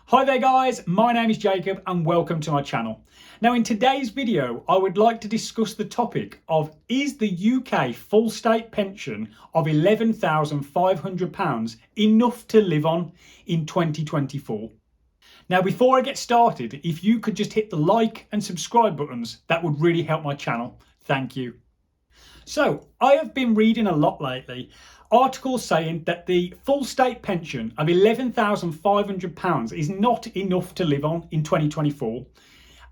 Hi there guys, my name is Jacob and welcome to my channel. Now in today's video I would like to discuss the topic of is the UK full state pension of £11,500 enough to live on in 2024? Now before I get started, if you could just hit the like and subscribe buttons, that would really help my channel. Thank you. So I have been reading a lot lately, articles saying that the full state pension of £11,500 is not enough to live on in 2024.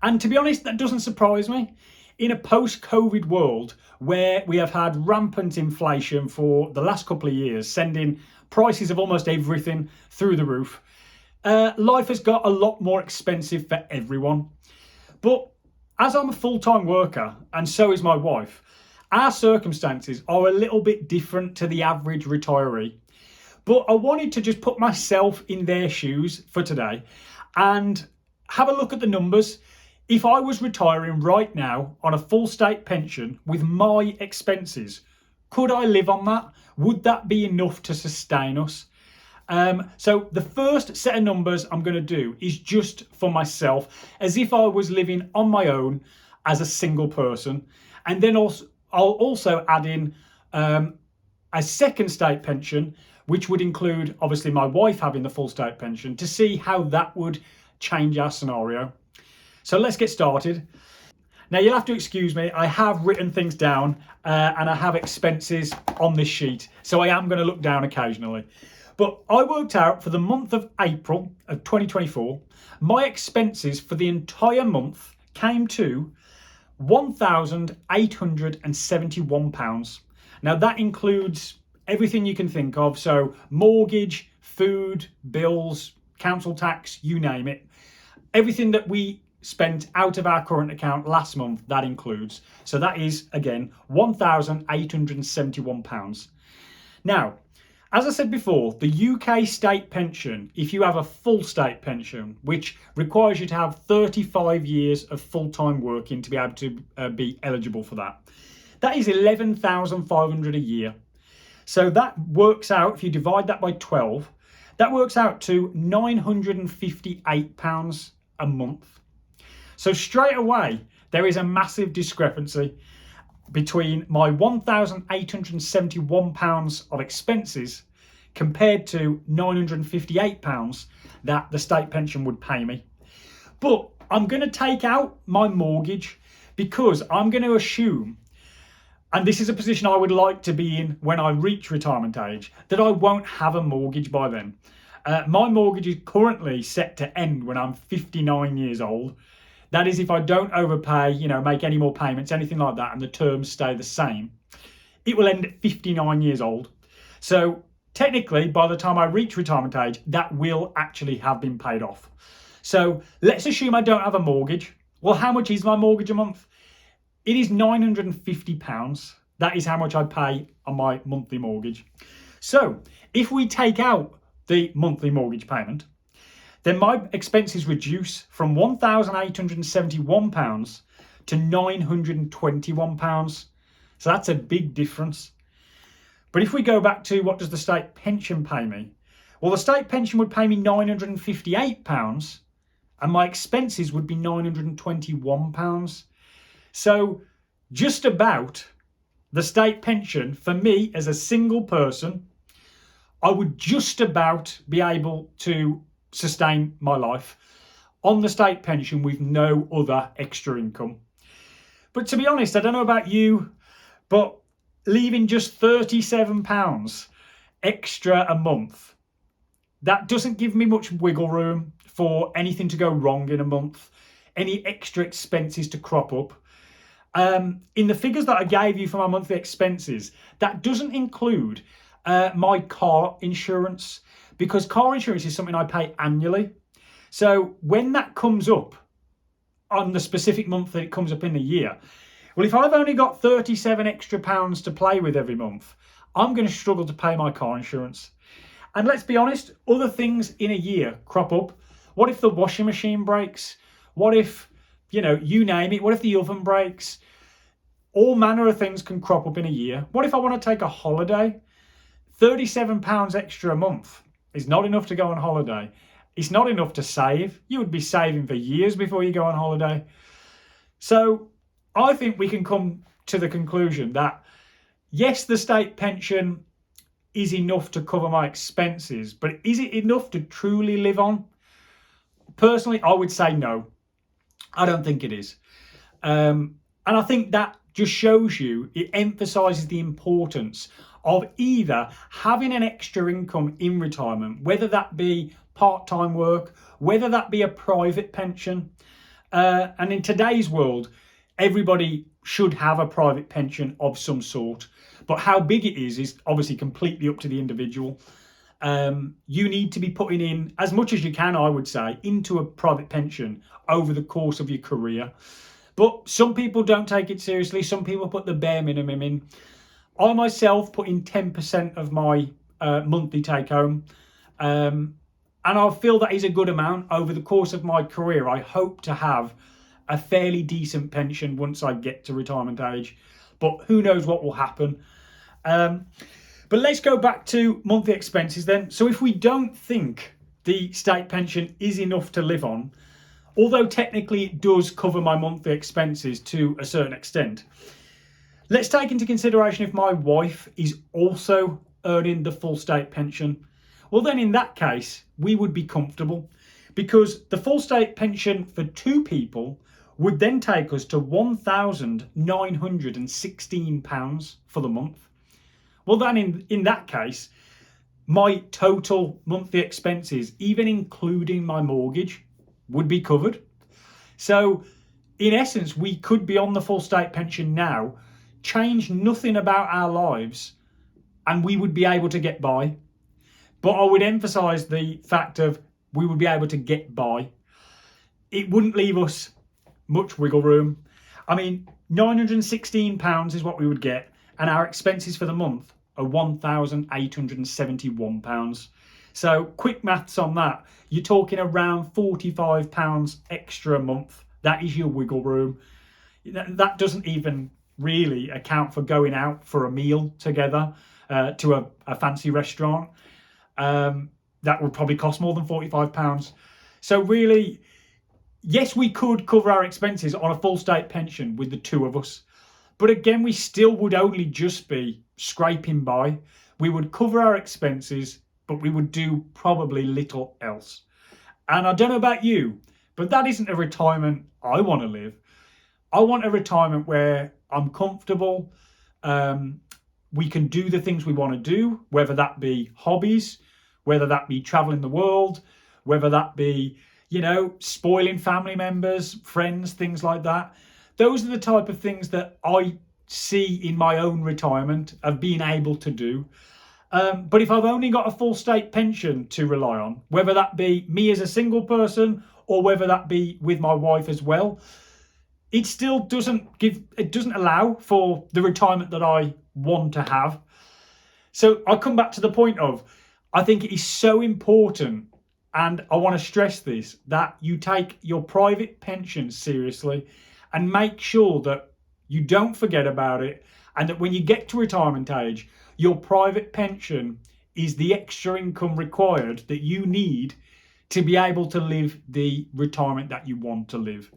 And to be honest, that doesn't surprise me. In a post-COVID world where we have had rampant inflation for the last couple of years, sending prices of almost everything through the roof, life has got a lot more expensive for everyone. But as I'm a full-time worker, and so is my wife, our circumstances are a little bit different to the average retiree. But I wanted to just put myself in their shoes for today and have a look at the numbers. If I was retiring right now on a full state pension with my expenses, could I live on that? Would that be enough to sustain us? So the first set of numbers I'm going to do is just for myself, as if I was living on my own as a single person. And then also I'll also add in a second state pension, which would include obviously my wife having the full state pension, to see how that would change our scenario. So let's get started. Now you'll have to excuse me, I have written things down and I have expenses on this sheet, so I am going to look down occasionally. But I worked out for the month of April of 2024, my expenses for the entire month came to £1,871. Now that includes everything you can think of, so mortgage, food, bills, council tax, you name it. Everything that we spent out of our current account last month, that includes. So that is, again, £1,871. Now, as I said before, the UK state pension, if you have a full state pension, which requires you to have 35 years of full-time working to be able to be eligible for that, that is £11,500 a year. So that works out, if you divide that by 12, that works out to £958 a month. So straight away, there is a massive discrepancy between my £1,871 of expenses compared to £958 that the state pension would pay me. But I'm going to take out my mortgage because I'm going to assume, and this is a position I would like to be in when I reach retirement age, that I won't have a mortgage by then. My mortgage is currently set to end when I'm 59 years old. That is if I don't overpay, make any more payments, anything like that, and the terms stay the same. It will end at 59 years old. So technically, by the time I reach retirement age, that will actually have been paid off. So let's assume I don't have a mortgage. Well, how much is my mortgage a month? It is £950. That is how much I pay on my monthly mortgage. So if we take out the monthly mortgage payment, then my expenses reduce from £1,871 to £921. So that's a big difference. But if we go back to what does the state pension pay me? Well, the state pension would pay me £958 and my expenses would be £921. So just about the state pension for me as a single person, I would just about be able to sustain my life on the state pension with no other extra income. But to be honest, I don't know about you, but leaving just £37 extra a month, that doesn't give me much wiggle room for anything to go wrong in a month, any extra expenses to crop up. In the figures that I gave you for my monthly expenses, that doesn't include my car insurance, because car insurance is something I pay annually. So when that comes up on the specific month that it comes up in the year, well, if I've only got 37 extra pounds to play with every month, I'm going to struggle to pay my car insurance. And let's be honest, other things in a year crop up. What if the washing machine breaks? What if, you name it? What if the oven breaks? All manner of things can crop up in a year. What if I want to take a holiday? £37 extra a month is not enough to go on holiday. It's not enough to save. You would be saving for years before you go on holiday. So I think we can come to the conclusion that yes, the state pension is enough to cover my expenses, but is it enough to truly live on? Personally, I would say no. I don't think it is. And I think that just shows you, it emphasises the importance of either having an extra income in retirement, whether that be part-time work, whether that be a private pension. And in today's world, everybody should have a private pension of some sort. But how big it is obviously completely up to the individual. You need to be putting in as much as you can, I would say, into a private pension over the course of your career. But some people don't take it seriously. Some people put the bare minimum in. I myself put in 10% of my monthly take home. And I feel that is a good amount over the course of my career. I hope to have a fairly decent pension once I get to retirement age. But who knows what will happen. But let's go back to monthly expenses then. So if we don't think the state pension is enough to live on, although technically it does cover my monthly expenses to a certain extent, let's take into consideration if my wife is also earning the full state pension. Well, then in that case, we would be comfortable because the full state pension for two people would then take us to £1,916 for the month. Well, then in that case, my total monthly expenses, even including my mortgage, would be covered. So in essence, we could be on the full state pension now, change nothing about our lives, and we would be able to get by. But I would emphasize the fact of we would be able to get by. It wouldn't leave us much wiggle room. I mean, £916 is what we would get, and our expenses for the month are £1,871. So quick maths on that, you're talking around £45 extra a month. That is your wiggle room. That doesn't even really account for going out for a meal together to a fancy restaurant. That would probably cost more than £45. So really, yes, we could cover our expenses on a full state pension with the two of us. But again, we still would only just be scraping by. We would cover our expenses, but we would do probably little else. And I don't know about you, but that isn't a retirement I want to live. I want a retirement where I'm comfortable. We can do the things we want to do, whether that be hobbies, whether that be traveling the world, whether that be, spoiling family members, friends, things like that. Those are the type of things that I see in my own retirement of being able to do. But if I've only got a full state pension to rely on, whether that be me as a single person or whether that be with my wife as well, it still doesn't allow for the retirement that I want to have. So I come back to the point of, I think it is so important, and I want to stress this, that you take your private pension seriously and make sure that you don't forget about it, and that when you get to retirement age, your private pension is the extra income required that you need to be able to live the retirement that you want to live.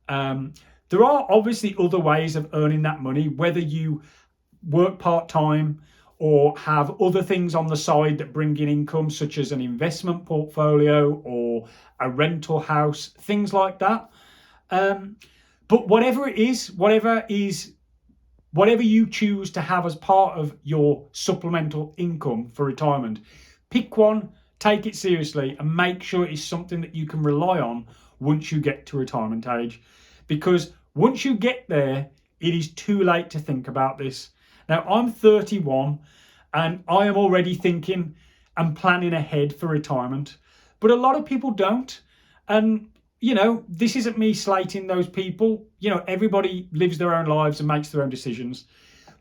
There are obviously other ways of earning that money, whether you work part-time or have other things on the side that bring in income, such as an investment portfolio or a rental house, things like that. But whatever it is, whatever you choose to have as part of your supplemental income for retirement, pick one, take it seriously, and make sure it is something that you can rely on once you get to retirement age. Because once you get there, it is too late to think about this. Now, I'm 31 and I am already thinking and planning ahead for retirement, but a lot of people don't. And this isn't me slating those people. Everybody lives their own lives and makes their own decisions.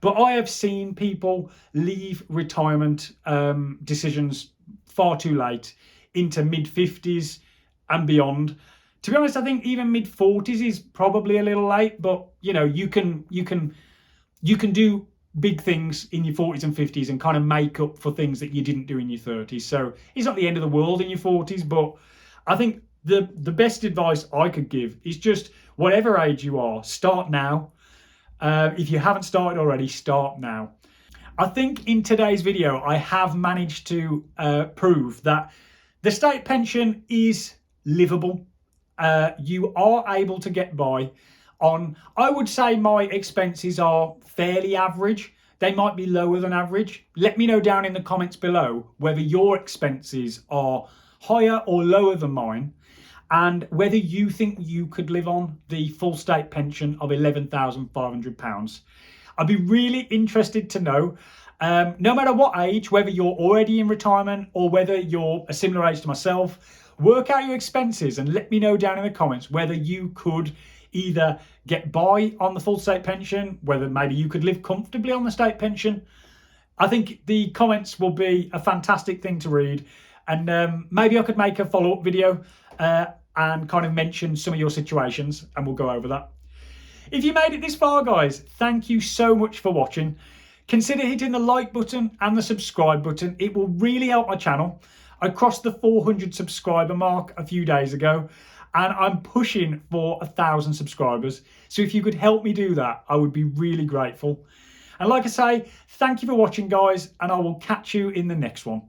But I have seen people leave retirement decisions far too late, into mid-50s and beyond. To be honest, I think even mid-40s is probably a little late. But you can do big things in your 40s and 50s and kind of make up for things that you didn't do in your 30s. So it's not the end of the world in your 40s, but I think the best advice I could give is just whatever age you are, start now. If you haven't started already, start now. I think in today's video, I have managed to prove that the state pension is livable. You are able to get by on, I would say my expenses are fairly average. They might be lower than average. Let me know down in the comments below whether your expenses are higher or lower than mine, and whether you think you could live on the full state pension of £11,500. I'd be really interested to know, no matter what age, whether you're already in retirement or whether you're a similar age to myself, work out your expenses and let me know down in the comments whether you could either get by on the full state pension, whether maybe you could live comfortably on the state pension. I think the comments will be a fantastic thing to read, and maybe I could make a follow-up video and kind of mention some of your situations, and we'll go over that. If you made it this far, guys, thank you so much for watching. Consider hitting the like button and the subscribe button. It will really help my channel. I crossed the 400 subscriber mark a few days ago, and I'm pushing for 1,000 subscribers. So if you could help me do that, I would be really grateful. And like I say, thank you for watching, guys, and I will catch you in the next one.